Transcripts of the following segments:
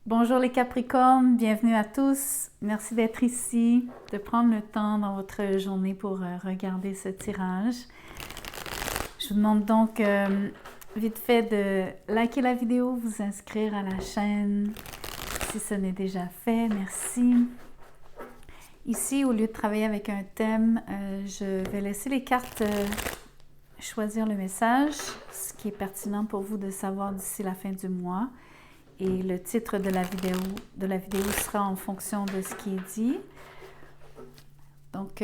Bonjour les Capricornes, bienvenue à tous. Merci d'être ici, de prendre le temps dans votre journée pour regarder ce tirage. Je vous demande donc vite fait de liker la vidéo, vous inscrire à la chaîne si ce n'est déjà fait. Merci. Ici, au lieu de travailler avec un thème, je vais laisser les cartes choisir le message, ce qui est pertinent pour vous de savoir d'ici la fin du mois. Et le titre de la vidéo sera en fonction de ce qui est dit. Donc,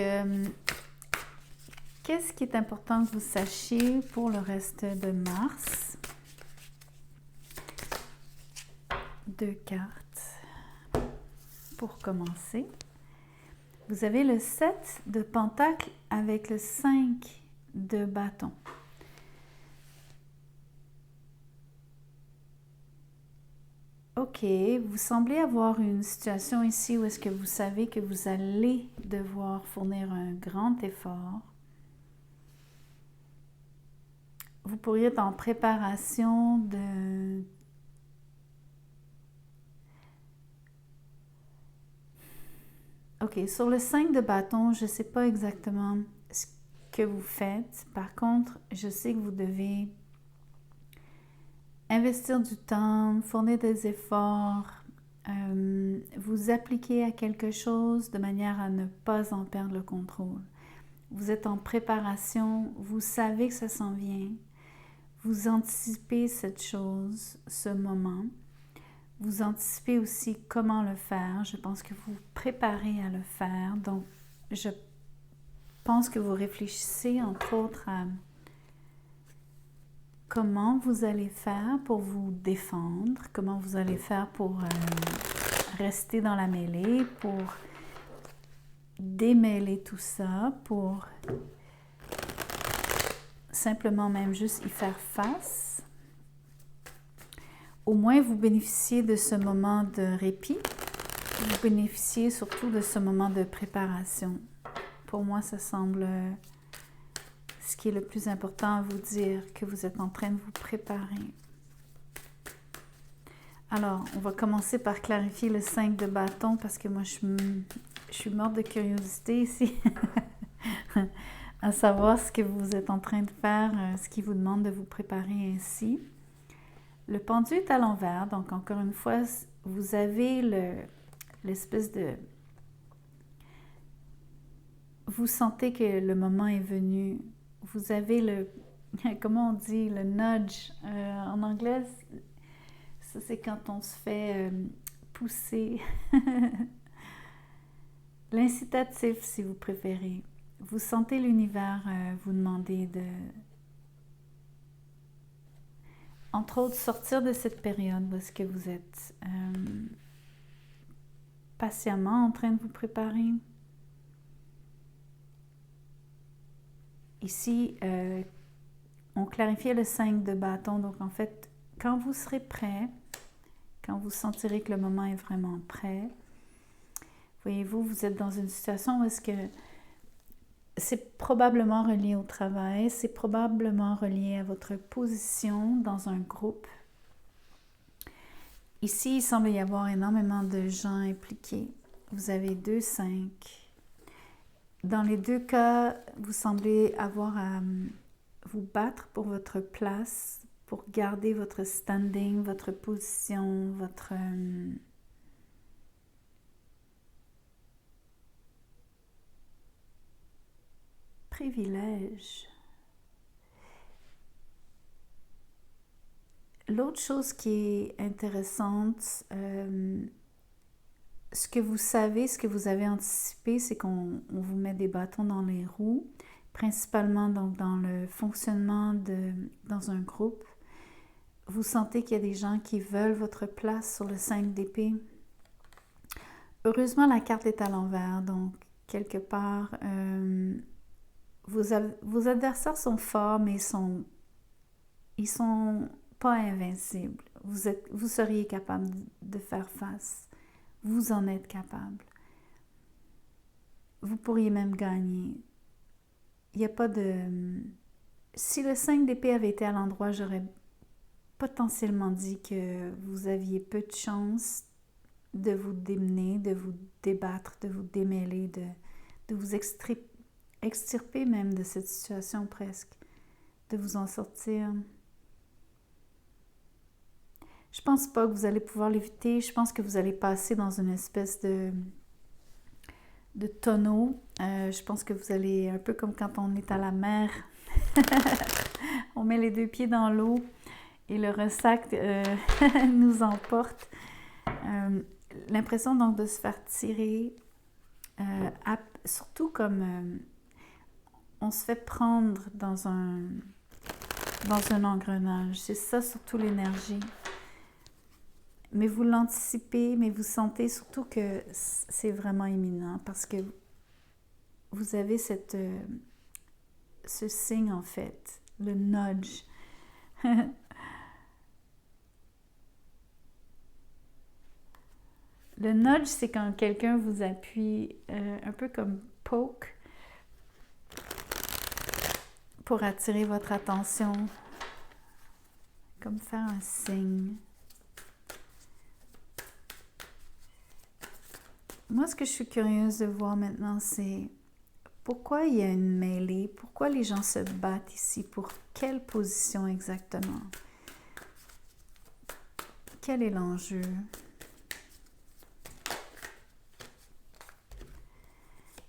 qu'est-ce qui est important que vous sachiez pour le reste de mars? Deux cartes pour commencer. Vous avez le 7 de Pentacle avec le 5 de bâton. Ok, vous semblez avoir une situation ici où est-ce que vous savez que vous allez devoir fournir un grand effort. Vous pourriez être en préparation de... Ok, sur le 5 de bâton, je ne sais pas exactement ce que vous faites. Par contre, je sais que vous devez investir du temps, fournir des efforts, vous appliquer à quelque chose de manière à ne pas en perdre le contrôle. Vous êtes en préparation, vous savez que ça s'en vient, vous anticipez cette chose, ce moment. Vous anticipez aussi comment le faire. Je pense que vous vous préparez à le faire. Donc, je pense que vous réfléchissez entre autres à comment vous allez faire pour vous défendre, comment vous allez faire pour rester dans la mêlée, pour démêler tout ça, pour simplement même juste y faire face. Au moins, vous bénéficiez de ce moment de répit. Vous bénéficiez surtout de ce moment de préparation. Pour moi, ça semble ce qui est le plus important à vous dire, que vous êtes en train de vous préparer. Alors, on va commencer par clarifier le 5 de bâton parce que moi, je suis morte de curiosité ici à savoir ce que vous êtes en train de faire, ce qui vous demande de vous préparer ainsi. Le pendu est à l'envers, donc encore une fois, vous avez l'espèce de... Vous sentez que le moment est venu. Vous avez le... Comment on dit? Le nudge. En anglais, ça c'est quand on se fait pousser. L'incitatif, si vous préférez. Vous sentez l'univers vous demander de... Entre autres, sortir de cette période parce que vous êtes patiemment en train de vous préparer. Ici, on clarifiait le 5 de bâton. Donc, en fait, quand vous serez prêt, quand vous sentirez que le moment est vraiment prêt, voyez-vous, vous êtes dans une situation où est-ce que c'est probablement relié au travail, c'est probablement relié à votre position dans un groupe. Ici, il semble y avoir énormément de gens impliqués. Vous avez 2-5. Dans les deux cas, vous semblez avoir à vous battre pour votre place, pour garder votre standing, votre position, votre... privilège. L'autre chose qui est intéressante, ce que vous savez, ce que vous avez anticipé, c'est qu'on vous met des bâtons dans les roues, principalement donc dans le fonctionnement dans un groupe. Vous sentez qu'il y a des gens qui veulent votre place sur le 5 d'épée. Heureusement, la carte est à l'envers, donc quelque part, vos adversaires sont forts, mais ils sont pas invincibles. Vous seriez capable de faire face. Vous en êtes capable. Vous pourriez même gagner. Il n'y a pas de... Si le 5 d'épée avait été à l'endroit, j'aurais potentiellement dit que vous aviez peu de chance de vous démener, de vous débattre, de vous démêler, de vous extirper même de cette situation presque, de vous en sortir. Je pense pas que vous allez pouvoir l'éviter. Je pense que vous allez passer dans une espèce de tonneau. Je pense que vous allez, un peu comme quand on est à la mer, on met les deux pieds dans l'eau et le ressac nous emporte. L'impression donc de se faire tirer, surtout comme on se fait prendre dans un engrenage. C'est ça surtout l'énergie. Mais vous l'anticipez, mais vous sentez surtout que c'est vraiment imminent parce que vous avez ce signe en fait, le nudge. Le nudge, c'est quand quelqu'un vous appuie un peu comme poke pour attirer votre attention, comme faire un signe. Moi, ce que je suis curieuse de voir maintenant, c'est pourquoi il y a une mêlée, pourquoi les gens se battent ici, pour quelle position exactement? Quel est l'enjeu?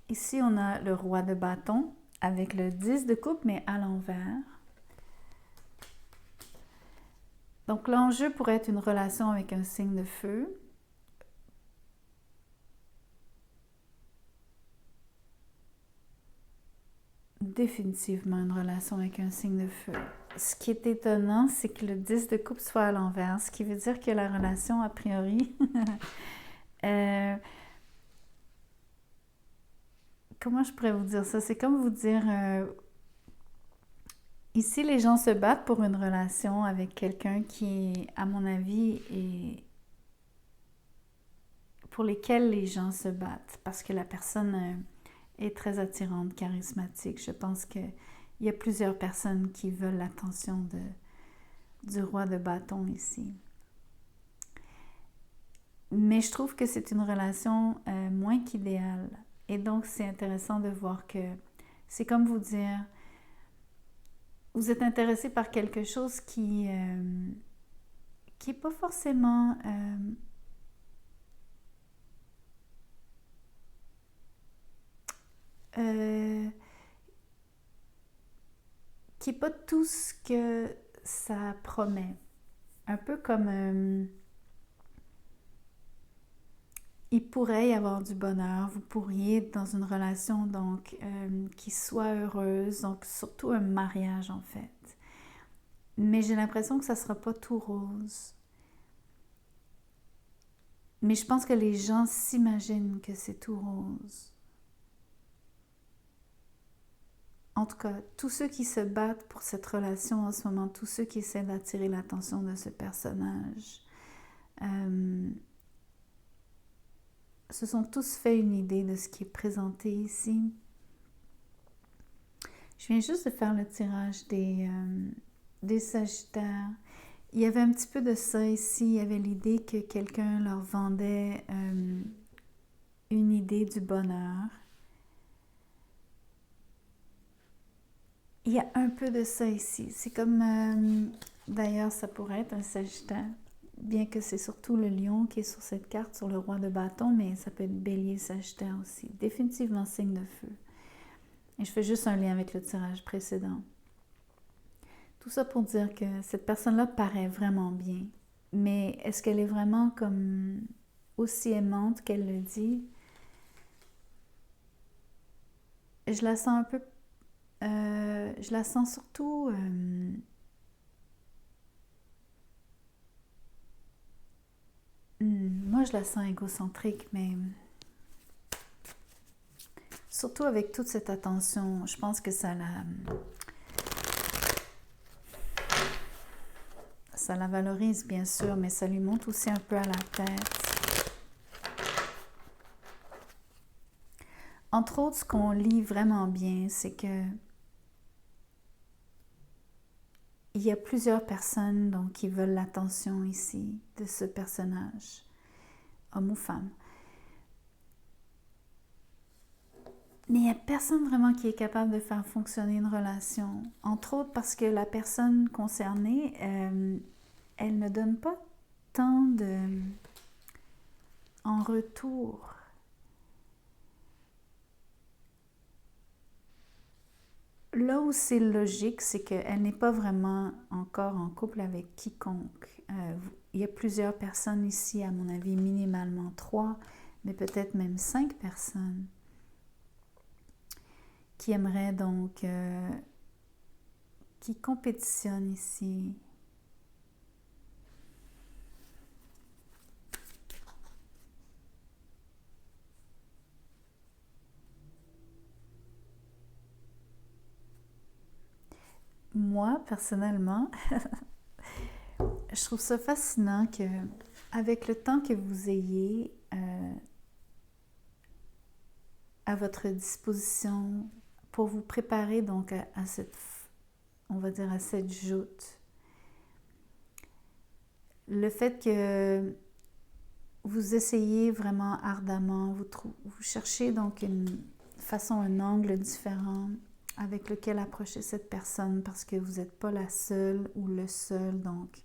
Ici, on a le roi de bâton avec le 10 de coupe, mais à l'envers. Donc, l'enjeu pourrait être une relation avec un signe de feu. Définitivement une relation avec un signe de feu. Ce qui est étonnant, c'est que le 10 de coupe soit à l'envers, ce qui veut dire que la relation, a priori, comment je pourrais vous dire ça? C'est comme vous dire, ici les gens se battent pour une relation avec quelqu'un qui, à mon avis, est pour lesquels les gens se battent, parce que la personne est très attirante, charismatique. Je pense qu'il y a plusieurs personnes qui veulent l'attention du roi de bâton ici. Mais je trouve que c'est une relation moins qu'idéale. Et donc, c'est intéressant de voir que c'est comme vous dire, vous êtes intéressé par quelque chose qui n'est pas forcément qui n'est pas tout ce que ça promet. Un peu comme il pourrait y avoir du bonheur, vous pourriez être dans une relation donc qui soit heureuse, donc surtout un mariage en fait. Mais j'ai l'impression que ça ne sera pas tout rose. Mais je pense que les gens s'imaginent que c'est tout rose. En tout cas, tous ceux qui se battent pour cette relation en ce moment, tous ceux qui essaient d'attirer l'attention de ce personnage, se sont tous fait une idée de ce qui est présenté ici. Je viens juste de faire le tirage des Sagittaires. Il y avait un petit peu de ça ici. Il y avait l'idée que quelqu'un leur vendait une idée du bonheur. Il y a un peu de ça ici. C'est comme, d'ailleurs, ça pourrait être un Sagittaire, bien que c'est surtout le lion qui est sur cette carte, sur le roi de bâton, mais ça peut être bélier, Sagittaire aussi. Définitivement signe de feu. Et je fais juste un lien avec le tirage précédent. Tout ça pour dire que cette personne-là paraît vraiment bien. Mais est-ce qu'elle est vraiment comme aussi aimante qu'elle le dit? Je la sens un peu... je la sens surtout... moi, je la sens égocentrique, mais... Surtout avec toute cette attention, je pense que ça la valorise, bien sûr, mais ça lui monte aussi un peu à la tête. Entre autres, ce qu'on lit vraiment bien, c'est que il y a plusieurs personnes donc, qui veulent l'attention ici de ce personnage. homme ou femme. Mais il n'y a personne vraiment qui est capable de faire fonctionner une relation. Entre autres parce que la personne concernée, elle ne donne pas tant en retour. Là où c'est logique, c'est qu'elle n'est pas vraiment encore en couple avec quiconque. Il y a plusieurs personnes ici, à mon avis, minimalement 3, mais peut-être même 5 personnes qui aimeraient donc, qui compétitionnent ici. Moi, personnellement, je trouve ça fascinant que, avec le temps que vous ayez à votre disposition pour vous préparer donc à cette, on va dire, à cette joute, le fait que vous essayez vraiment ardemment, vous cherchez donc une façon, un angle différent avec lequel approcher cette personne parce que vous n'êtes pas la seule ou le seul donc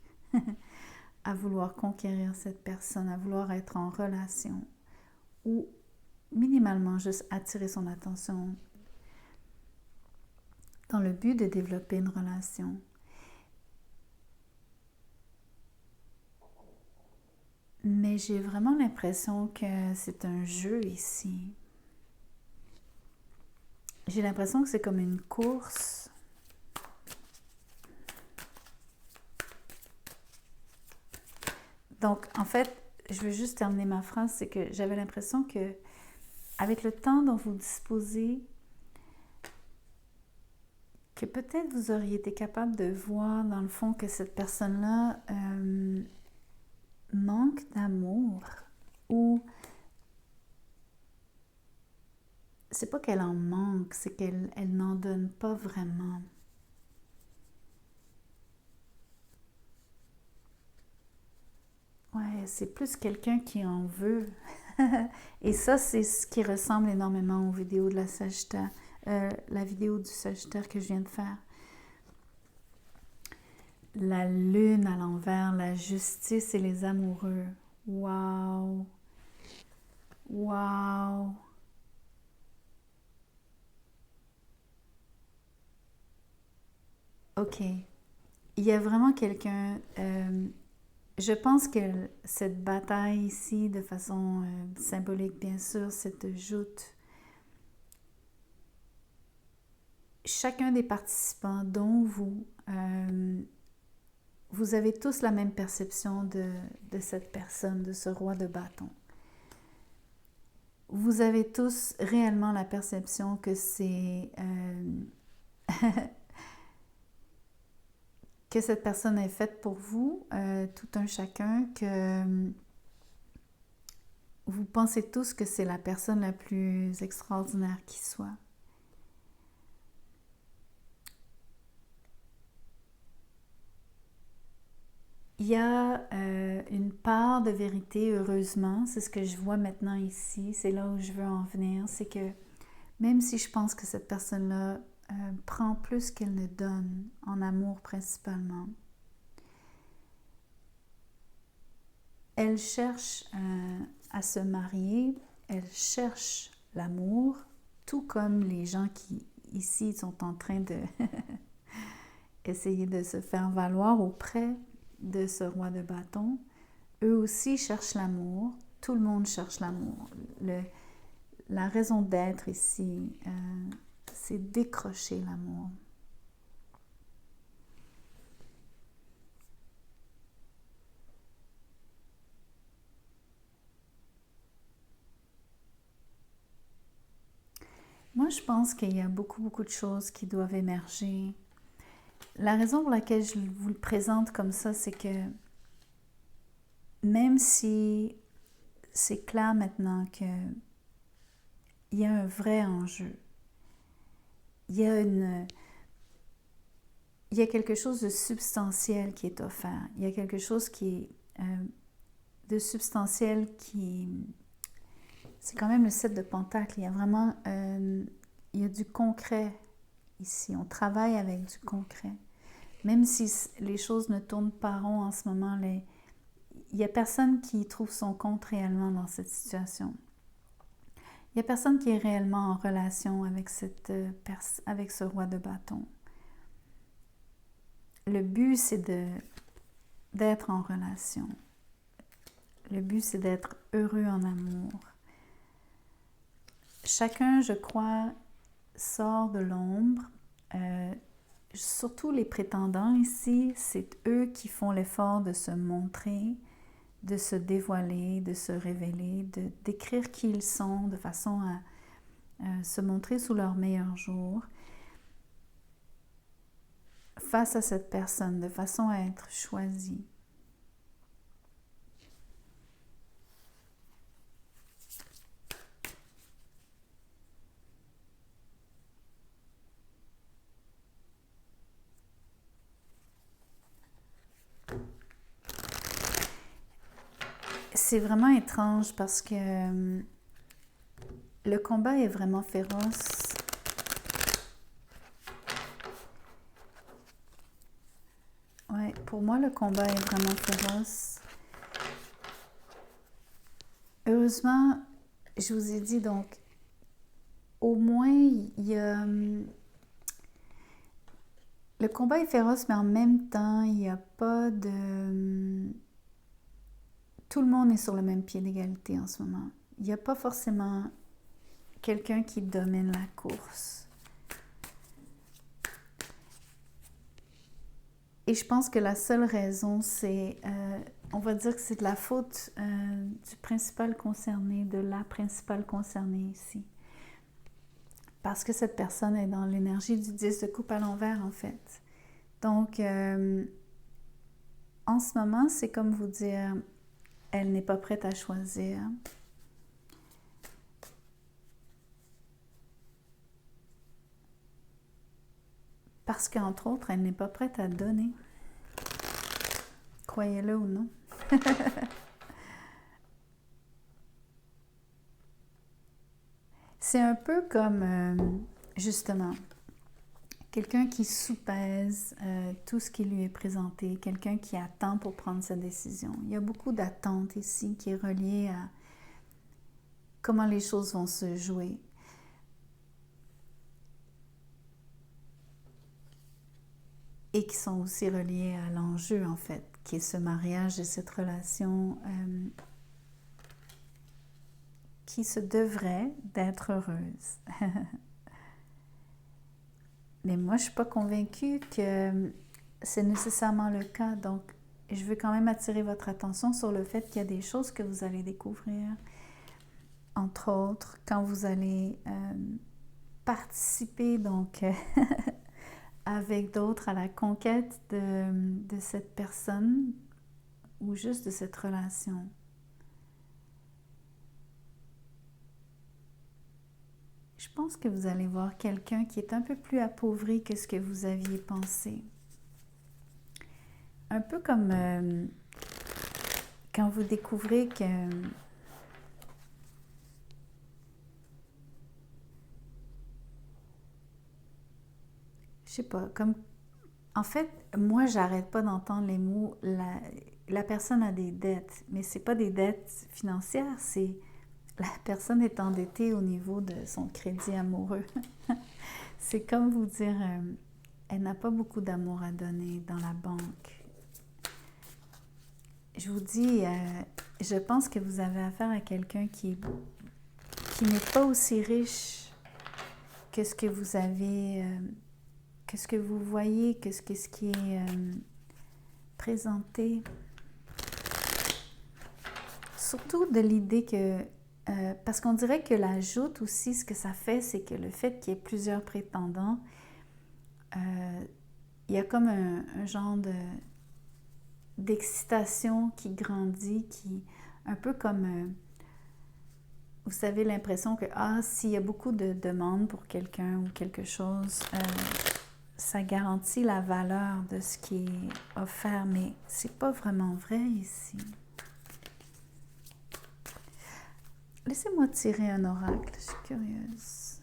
à vouloir conquérir cette personne, à vouloir être en relation ou minimalement juste attirer son attention dans le but de développer une relation. Mais j'ai vraiment l'impression que c'est un jeu ici. J'ai l'impression que c'est comme une course. Donc, en fait, je veux juste terminer ma phrase, c'est que j'avais l'impression que, avec le temps dont vous disposez, que peut-être vous auriez été capable de voir dans le fond que cette personne-là manque d'amour ou c'est pas qu'elle en manque, c'est qu'elle n'en donne pas vraiment. Ouais, c'est plus quelqu'un qui en veut. Et ça, c'est ce qui ressemble énormément aux vidéos de la Sagittaire, la vidéo du Sagittaire que je viens de faire. La lune à l'envers, la justice et les amoureux. Wow! Wow! OK. Il y a vraiment quelqu'un... je pense que cette bataille ici, de façon symbolique bien sûr, cette joute, chacun des participants, dont vous, vous avez tous la même perception de cette personne, de ce roi de bâton. Vous avez tous réellement la perception que c'est... que cette personne est faite pour vous, tout un chacun, que vous pensez tous que c'est la personne la plus extraordinaire qui soit. Il y a une part de vérité, heureusement, c'est ce que je vois maintenant ici, c'est là où je veux en venir, c'est que même si je pense que cette personne-là prend plus qu'elle ne donne, en amour principalement, elle cherche à se marier, elle cherche l'amour, tout comme les gens qui ici sont en train de essayer de se faire valoir auprès de ce roi de bâton. Eux aussi cherchent l'amour, tout le monde cherche l'amour. La raison d'être ici, c'est décrocher l'amour. Moi, je pense qu'il y a beaucoup de choses qui doivent émerger. La raison pour laquelle je vous le présente comme ça, c'est que même si c'est clair maintenant qu'il y a un vrai enjeu, il y a quelque chose de substantiel qui est offert, il y a quelque chose qui est de substantiel qui... C'est quand même le 7 de Pentacle. Il y a vraiment... il y a du concret ici. On travaille avec du concret. Même si les choses ne tournent pas rond en ce moment, il n'y a personne qui trouve son compte réellement dans cette situation. Il n'y a personne qui est réellement en relation avec, avec ce roi de bâton. Le but, c'est d'être en relation. Le but, c'est d'être heureux en amour. Chacun, je crois, sort de l'ombre. Surtout les prétendants ici, c'est eux qui font l'effort de se montrer, de se dévoiler, de se révéler, d'écrire qui ils sont, de façon à se montrer sous leur meilleur jour, face à cette personne, de façon à être choisis. C'est vraiment étrange parce que le combat est vraiment féroce. Ouais, pour moi, le combat est vraiment féroce. Heureusement, je vous ai dit, donc, au moins, il y a... Le combat est féroce, mais en même temps, il n'y a pas de... Tout le monde est sur le même pied d'égalité en ce moment. Il n'y a pas forcément quelqu'un qui domine la course. Et je pense que la seule raison, c'est, on va dire que c'est de la faute du principal concerné, de la principale concernée ici. Parce que cette personne est dans l'énergie du 10 de coupe à l'envers, en fait. Donc, en ce moment, c'est comme vous dire... Elle n'est pas prête à choisir. Parce qu'entre autres, elle n'est pas prête à donner. Croyez-le ou non. C'est un peu comme, justement, quelqu'un qui soupèse tout ce qui lui est présenté, quelqu'un qui attend pour prendre sa décision. Il y a beaucoup d'attente ici qui est reliée à comment les choses vont se jouer. Et qui sont aussi reliées à l'enjeu, en fait, qui est ce mariage et cette relation qui se devrait d'être heureuse. Mais moi, je ne suis pas convaincue que c'est nécessairement le cas. Donc, je veux quand même attirer votre attention sur le fait qu'il y a des choses que vous allez découvrir. Entre autres, quand vous allez participer donc avec d'autres à la conquête de cette personne ou juste de cette relation. Je pense que vous allez voir quelqu'un qui est un peu plus appauvri que ce que vous aviez pensé. Un peu comme quand vous découvrez que je sais pas, comme en fait, moi j'arrête pas d'entendre les mots la personne a des dettes, mais c'est pas des dettes financières, c'est la personne est endettée au niveau de son crédit amoureux. C'est comme vous dire, elle n'a pas beaucoup d'amour à donner dans la banque. Je vous dis, je pense que vous avez affaire à quelqu'un qui n'est pas aussi riche que ce que vous avez, que ce que vous voyez, que ce qui est présenté. Surtout de l'idée que parce qu'on dirait que la joute aussi, ce que ça fait, c'est que le fait qu'il y ait plusieurs prétendants, il y a comme un genre d'excitation qui grandit, qui un peu comme, vous savez, l'impression que s'il y a beaucoup de demandes pour quelqu'un ou quelque chose, ça garantit la valeur de ce qui est offert, mais c'est pas vraiment vrai ici. Laissez-moi tirer un oracle, je suis curieuse.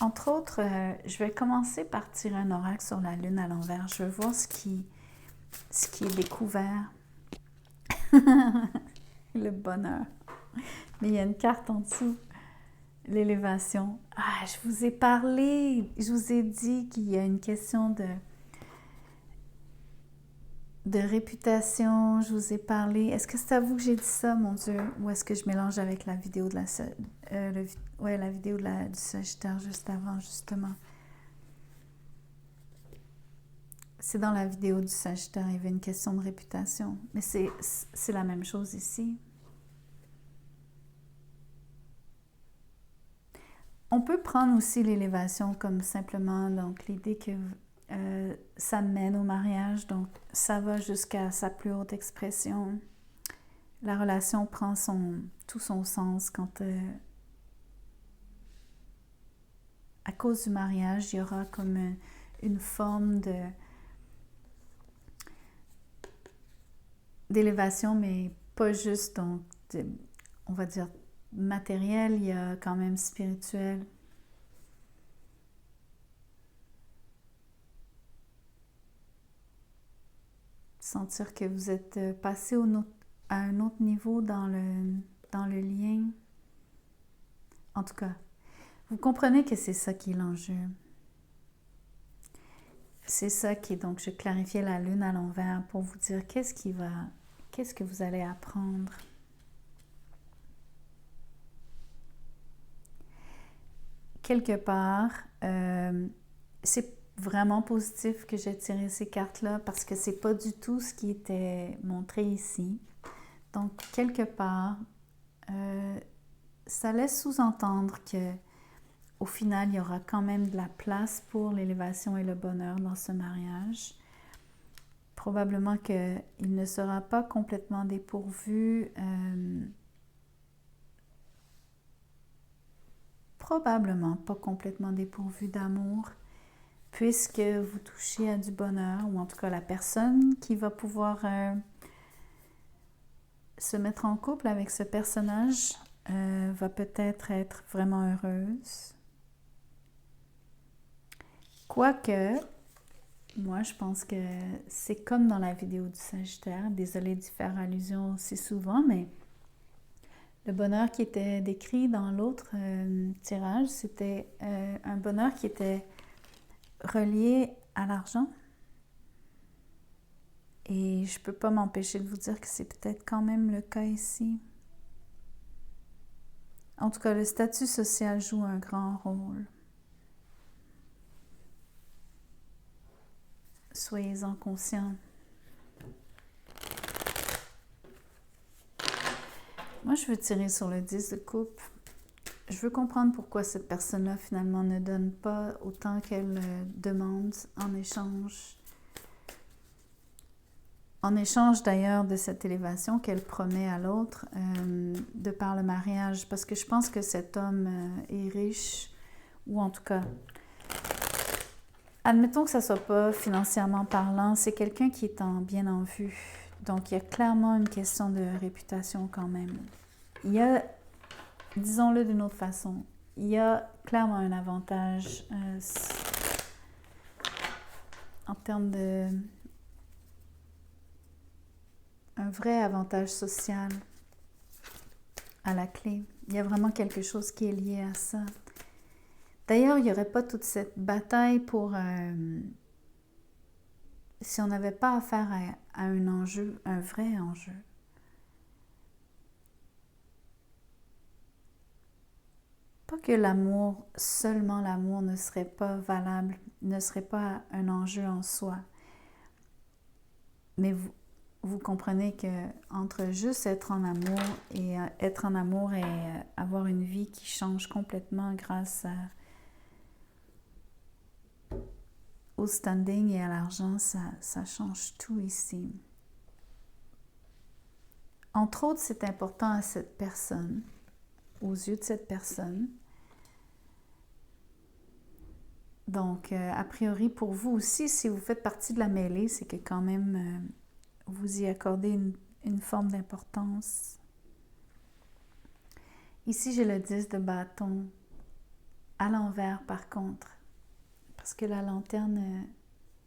Entre autres, je vais commencer par tirer un oracle sur la lune à l'envers. Je veux voir ce qui est découvert. Le bonheur. Mais il y a une carte en dessous. L'élévation. Ah, je vous ai parlé, je vous ai dit qu'il y a une question de réputation. Je vous ai parlé. Est-ce que c'est à vous que j'ai dit ça, mon Dieu? Ou est-ce que je mélange avec la vidéo de la vidéo du Sagittaire juste avant, justement? C'est dans la vidéo du Sagittaire, il y avait une question de réputation. Mais c'est la même chose ici. On peut prendre aussi l'élévation comme simplement donc l'idée que ça mène au mariage, donc ça va jusqu'à sa plus haute expression. La relation prend tout son sens quand à cause du mariage, il y aura comme une forme d'élévation, mais pas juste donc on va dire matériel, il y a quand même spirituel. Sentir que vous êtes passé à un autre niveau dans le lien. En tout cas, vous comprenez que c'est ça qui est l'enjeu. C'est ça qui est donc, je clarifiais la lune à l'envers pour vous dire qu'est-ce que vous allez apprendre. Quelque part, c'est vraiment positif que j'ai tiré ces cartes-là parce que c'est pas du tout ce qui était montré ici. Donc, quelque part, ça laisse sous-entendre que au final, il y aura quand même de la place pour l'élévation et le bonheur dans ce mariage. Probablement qu'il ne sera pas complètement dépourvu. Probablement pas complètement dépourvu d'amour, puisque vous touchez à du bonheur, ou en tout cas la personne qui va pouvoir se mettre en couple avec ce personnage va peut-être être vraiment heureuse. Quoique, moi je pense que c'est comme dans la vidéo du Sagittaire, désolée d'y faire allusion aussi souvent, mais le bonheur qui était décrit dans l'autre tirage, c'était un bonheur qui était relié à l'argent. Et je ne peux pas m'empêcher de vous dire que c'est peut-être quand même le cas ici. En tout cas, le statut social joue un grand rôle. Soyez-en conscients. Moi, je veux tirer sur le 10 de coupe. Je veux comprendre pourquoi cette personne-là, finalement, ne donne pas autant qu'elle demande en échange. En échange, d'ailleurs, de cette élévation qu'elle promet à l'autre, de par le mariage. Parce que je pense que cet homme est riche, ou en tout cas, admettons que ça ne soit pas financièrement parlant, c'est quelqu'un qui est bien en vue. Donc, il y a clairement une question de réputation quand même. Il y a, disons-le d'une autre façon, il y a clairement un avantage en termes de... un vrai avantage social à la clé. Il y a vraiment quelque chose qui est lié à ça. D'ailleurs, il n'y aurait pas toute cette bataille pour... si on n'avait pas affaire à un enjeu, un vrai enjeu. Pas que l'amour, seulement l'amour ne serait pas valable, ne serait pas un enjeu en soi. Mais vous comprenez que entre juste être en amour et avoir une vie qui change complètement grâce au standing et à l'argent, ça change tout ici. Entre autres, c'est important à cette personne, aux yeux de cette personne. Donc, a priori, pour vous aussi, si vous faites partie de la mêlée, c'est que quand même, vous y accordez une forme d'importance. Ici, j'ai le 10 de bâton à l'envers par contre, parce que la lanterne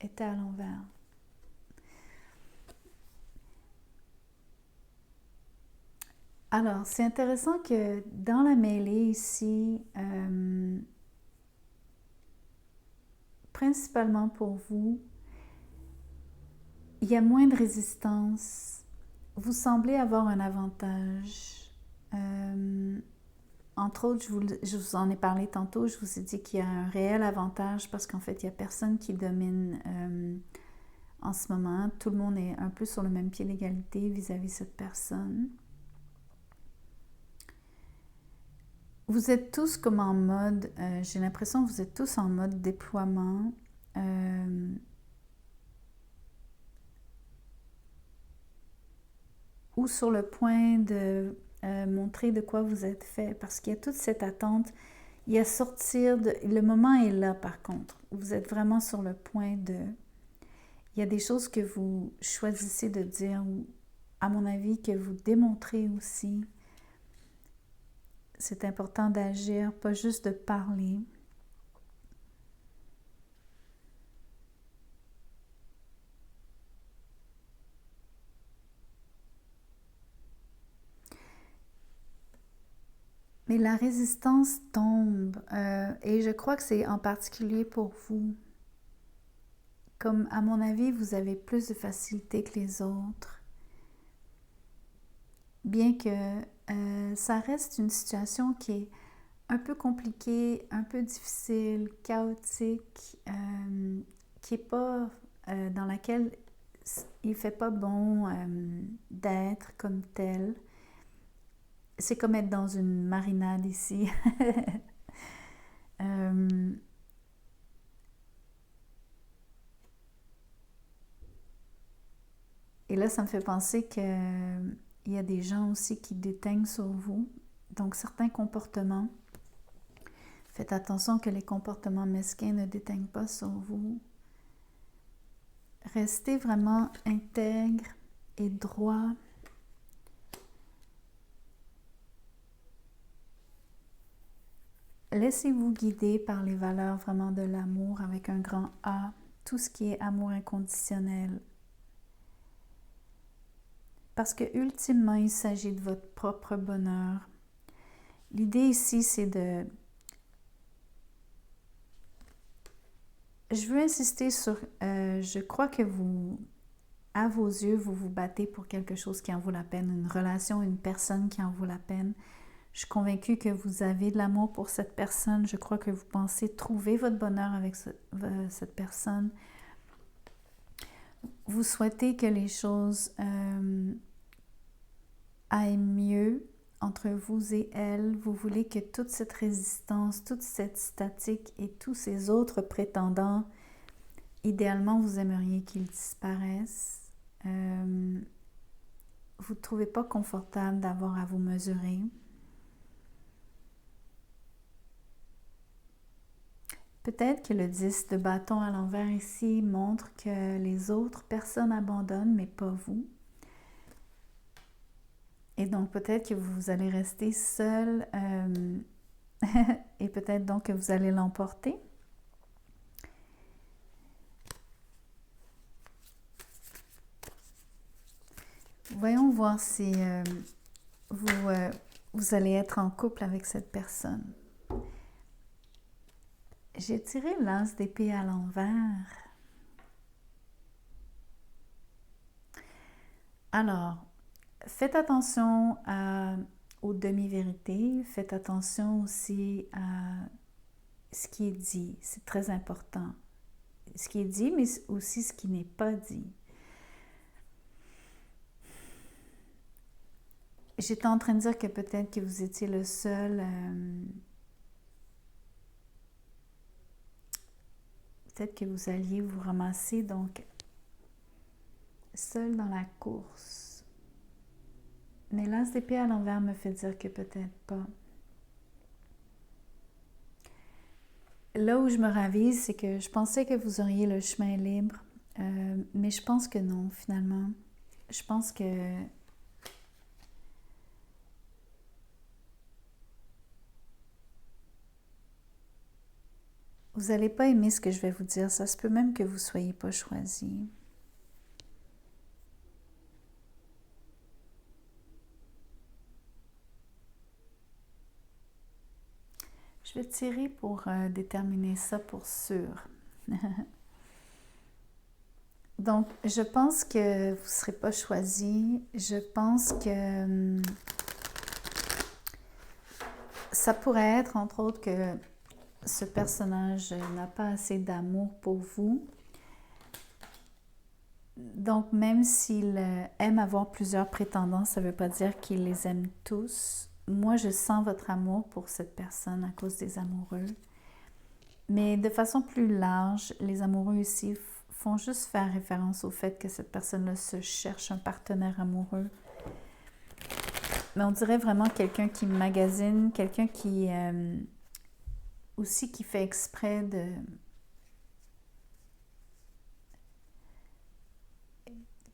était à l'envers. Alors, c'est intéressant que dans la mêlée ici, principalement pour vous, il y a moins de résistance. Vous semblez avoir un avantage. Entre autres, je vous en ai parlé tantôt, je vous ai dit qu'il y a un réel avantage parce qu'en fait, il n'y a personne qui domine en ce moment. Tout le monde est un peu sur le même pied d'égalité vis-à-vis de cette personne. Vous êtes tous comme en mode, j'ai l'impression que vous êtes tous en mode déploiement. Ou sur le point de montrer de quoi vous êtes fait, parce qu'il y a toute cette attente. Il y a sortir de... Le moment est là, par contre. Vous êtes vraiment sur le point de... Il y a des choses que vous choisissez de dire, ou à mon avis, que vous démontrez aussi. C'est important d'agir, pas juste de parler. Mais la résistance tombe, et je crois que c'est en particulier pour vous. Comme à mon avis, vous avez plus de facilité que les autres. Bien que ça reste une situation qui est un peu compliquée, un peu difficile, chaotique, qui n'est pas dans laquelle il ne fait pas bon d'être comme tel. C'est comme être dans une marinade ici. Et là, ça me fait penser qu'il y a des gens aussi qui déteignent sur vous. Donc, certains comportements. Faites attention que les comportements mesquins ne déteignent pas sur vous. Restez vraiment intègre et droit. Laissez-vous guider par les valeurs vraiment de l'amour avec un grand A, tout ce qui est amour inconditionnel. Parce que ultimement, il s'agit de votre propre bonheur. L'idée ici, c'est de... Je veux insister sur... je crois que vous, à vos yeux, vous vous battez pour quelque chose qui en vaut la peine, une relation, une personne qui en vaut la peine. Je suis convaincue que vous avez de l'amour pour cette personne. Je crois que vous pensez trouver votre bonheur avec cette personne. Vous souhaitez que les choses aillent mieux entre vous et elle. Vous voulez que toute cette résistance, toute cette statique et tous ces autres prétendants, idéalement, vous aimeriez qu'ils disparaissent. Vous ne trouvez pas confortable d'avoir à vous mesurer. Peut-être que le 10 de bâton à l'envers ici montre que les autres personnes abandonnent, mais pas vous. Et donc peut-être que vous allez rester seul et peut-être donc que vous allez l'emporter. Voyons voir si vous allez être en couple avec cette personne. J'ai tiré l'as d'épée à l'envers. Alors, faites attention aux demi-vérités. Faites attention aussi à ce qui est dit. C'est très important. Ce qui est dit, mais aussi ce qui n'est pas dit. J'étais en train de dire que peut-être que vous étiez le seul... peut-être que vous alliez vous ramasser donc seul dans la course. Mais l'as d'épée à l'envers me fait dire que peut-être pas. Là où je me ravise, c'est que je pensais que vous auriez le chemin libre, mais je pense que non, finalement. Je pense que Vous n'allez pas aimer ce que je vais vous dire. Ça se peut même que vous ne soyez pas choisi. Je vais tirer pour déterminer ça pour sûr. Donc, je pense que vous ne serez pas choisi. Je pense que ça pourrait être, entre autres, que ce personnage n'a pas assez d'amour pour vous. Donc, même s'il aime avoir plusieurs prétendants, ça ne veut pas dire qu'il les aime tous. Moi, je sens votre amour pour cette personne à cause des amoureux. Mais de façon plus large, les amoureux ici font juste faire référence au fait que cette personne-là se cherche un partenaire amoureux. Mais on dirait vraiment quelqu'un qui magasine, quelqu'un qui aussi qui fait exprès de...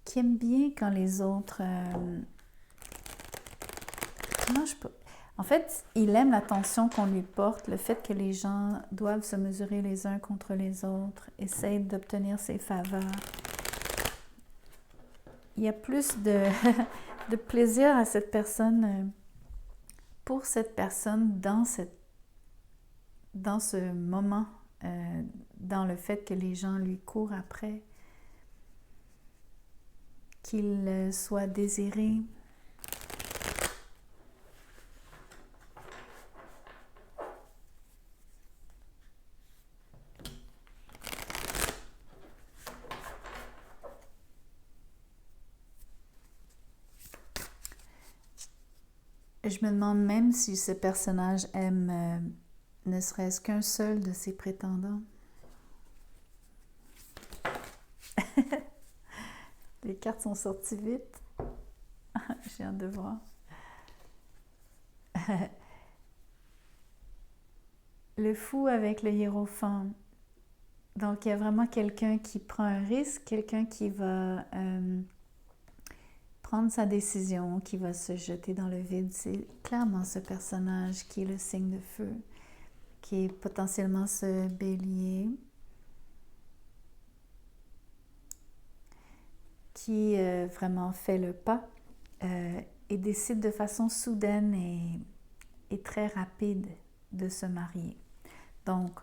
qui aime bien quand les autres... comment je peux... En fait, il aime l'attention qu'on lui porte, le fait que les gens doivent se mesurer les uns contre les autres, essayent d'obtenir ses faveurs. Il y a plus de, de plaisir à cette personne, pour cette personne, dans ce moment, dans le fait que les gens lui courent après, qu'il soit désiré. Je me demande même si ce personnage aime ne serait-ce qu'un seul de ses prétendants. Les cartes sont sorties vite. J'ai hâte de voir. Le fou avec le hiérophant. Donc, il y a vraiment quelqu'un qui prend un risque, quelqu'un qui va prendre sa décision, qui va se jeter dans le vide. C'est clairement ce personnage qui est le signe de feu, qui est potentiellement ce bélier, qui vraiment fait le pas et décide de façon soudaine et très rapide de se marier. Donc,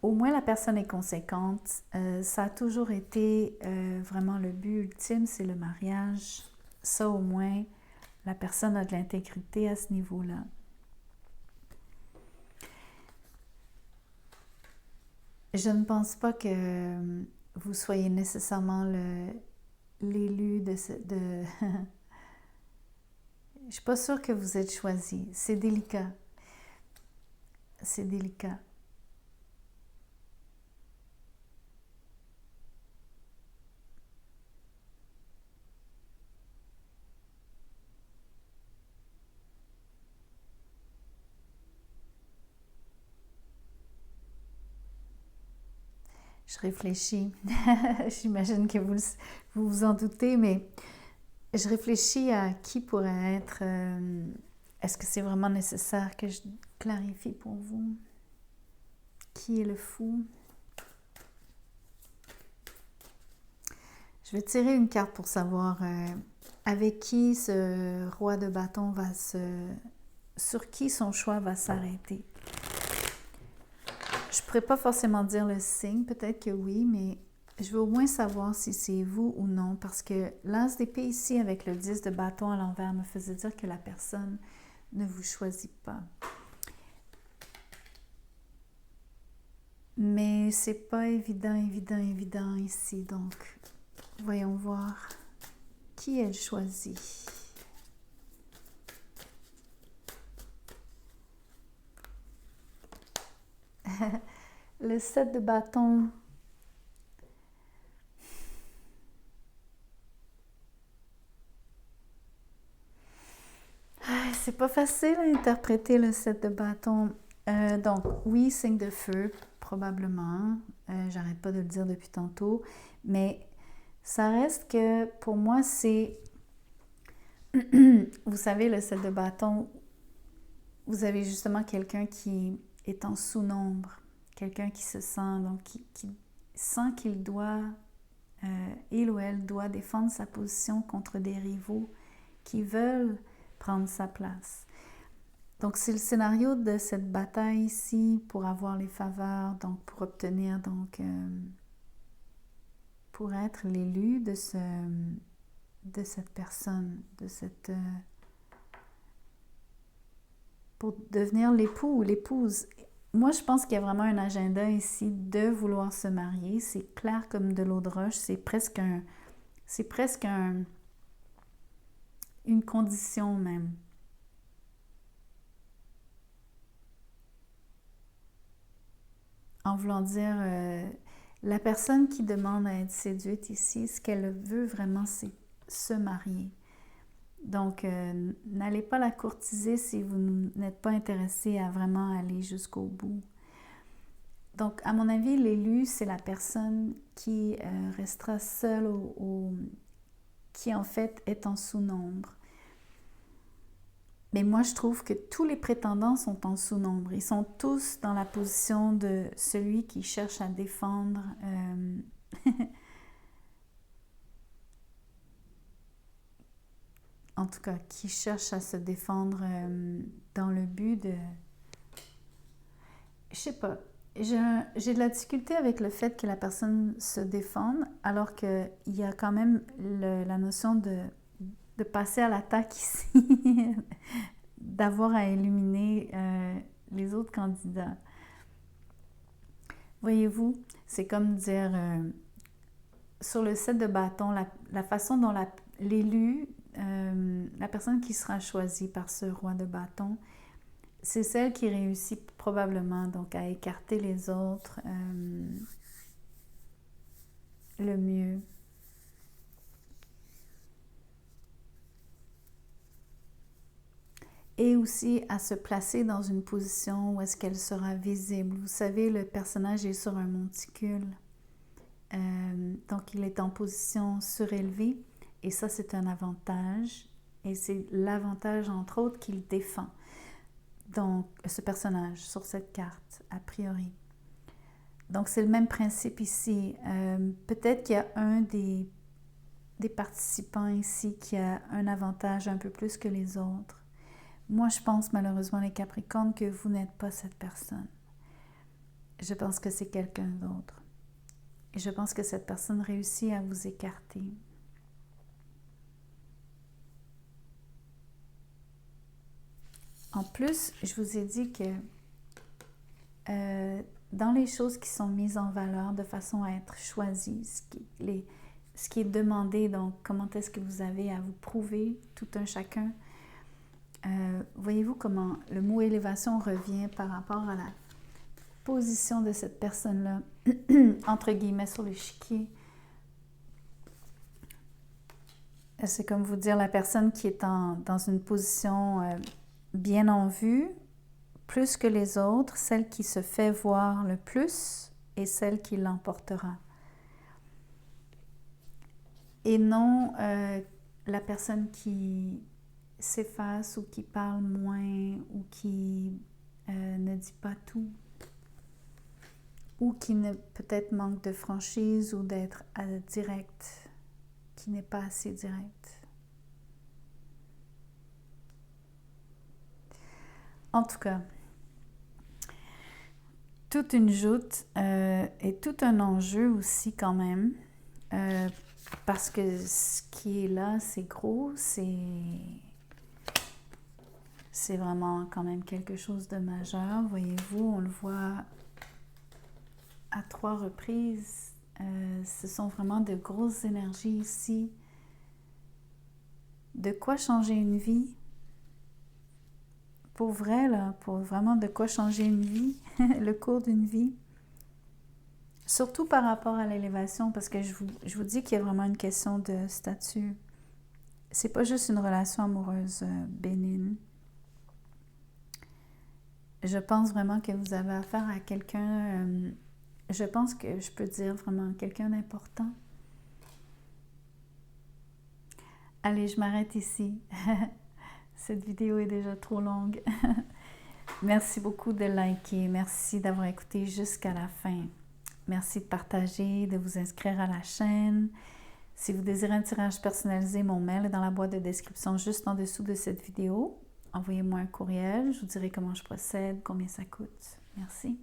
au moins la personne est conséquente. Ça a toujours été vraiment le but ultime, c'est le mariage. Ça au moins, la personne a de l'intégrité à ce niveau-là. Je ne pense pas que vous soyez nécessairement l'élu de... Je ne suis pas sûre que vous êtes choisi. C'est délicat. C'est délicat. Je réfléchis. J'imagine que vous en doutez, mais je réfléchis à qui pourrait être... est-ce que c'est vraiment nécessaire que je clarifie pour vous? Qui est le fou? Je vais tirer une carte pour savoir avec qui ce roi de bâton va sur qui son choix va s'arrêter. Je ne pourrais pas forcément dire le signe, peut-être que oui, mais je veux au moins savoir si c'est vous ou non, parce que l'as d'épée ici avec le 10 de bâton à l'envers me faisait dire que la personne ne vous choisit pas. Mais c'est pas évident ici, donc voyons voir qui elle choisit. Le 7 de bâton. C'est pas facile à interpréter le 7 de bâton. Donc, oui, signe de feu, probablement. J'arrête pas de le dire depuis tantôt. Mais ça reste que, pour moi, c'est... Vous savez, le 7 de bâton, vous avez justement quelqu'un qui est en sous-nombre, quelqu'un qui se sent, donc qui sent qu'il doit, il ou elle doit défendre sa position contre des rivaux qui veulent prendre sa place. Donc, c'est le scénario de cette bataille ici pour avoir les faveurs, donc pour obtenir, donc, pour être l'élu de cette personne, pour devenir l'époux ou l'épouse. Moi, je pense qu'il y a vraiment un agenda ici de vouloir se marier. C'est clair comme de l'eau de roche. C'est presque une condition même. En voulant dire, la personne qui demande à être séduite ici, ce qu'elle veut vraiment, c'est se marier. Donc, n'allez pas la courtiser si vous n'êtes pas intéressé à vraiment aller jusqu'au bout. Donc, à mon avis, l'élu, c'est la personne qui restera seule qui en fait est en sous-nombre. Mais moi, je trouve que tous les prétendants sont en sous-nombre. Ils sont tous dans la position de celui qui cherche à défendre en tout cas, qui cherche à se défendre dans le but de... Je sais pas. J'ai de la difficulté avec le fait que la personne se défende, alors qu'il y a quand même la notion de passer à l'attaque ici, d'avoir à éliminer les autres candidats. Voyez-vous, c'est comme dire, sur le set de bâtons, la façon dont l'élu, la personne qui sera choisie par ce roi de bâtons, c'est celle qui réussit probablement donc à écarter les autres le mieux. Et aussi à se placer dans une position où est-ce qu'elle sera visible. Vous savez, le personnage est sur un monticule. Donc, il est en position surélevée. Et ça, c'est un avantage. Et c'est l'avantage, entre autres, qu'il défend. Donc, ce personnage sur cette carte, a priori. Donc, c'est le même principe ici. Peut-être qu'il y a un des participants ici qui a un avantage un peu plus que les autres. Moi, je pense malheureusement, les Capricornes, que vous n'êtes pas cette personne. Je pense que c'est quelqu'un d'autre. Et je pense que cette personne réussit à vous écarter. En plus, je vous ai dit que dans les choses qui sont mises en valeur de façon à être choisies, ce qui est demandé, donc comment est-ce que vous avez à vous prouver, tout un chacun, voyez-vous comment le mot élévation revient par rapport à la position de cette personne-là, entre guillemets, sur l'échiquier. C'est comme vous dire la personne qui est dans une position bien en vue, plus que les autres, celle qui se fait voir le plus et celle qui l'emportera. Et non la personne qui s'efface ou qui parle moins ou qui ne dit pas tout ou qui peut-être manque de franchise ou d'être direct, qui n'est pas assez direct. En tout cas, toute une joute et tout un enjeu aussi quand même, parce que ce qui est là, c'est gros, c'est vraiment quand même quelque chose de majeur. Voyez-vous, on le voit à 3 reprises. Ce sont vraiment de grosses énergies ici. De quoi changer une vie? Pour vrai, là, pour vraiment de quoi changer une vie, le cours d'une vie. Surtout par rapport à l'élévation, parce que je vous dis qu'il y a vraiment une question de statut. C'est pas juste une relation amoureuse bénigne. Je pense vraiment que vous avez affaire à quelqu'un, je pense que je peux dire vraiment quelqu'un d'important. Allez, je m'arrête ici. Cette vidéo est déjà trop longue. Merci beaucoup de liker. Merci d'avoir écouté jusqu'à la fin. Merci de partager, de vous inscrire à la chaîne. Si vous désirez un tirage personnalisé, mon mail est dans la boîte de description juste en dessous de cette vidéo. Envoyez-moi un courriel, je vous dirai comment je procède, combien ça coûte. Merci.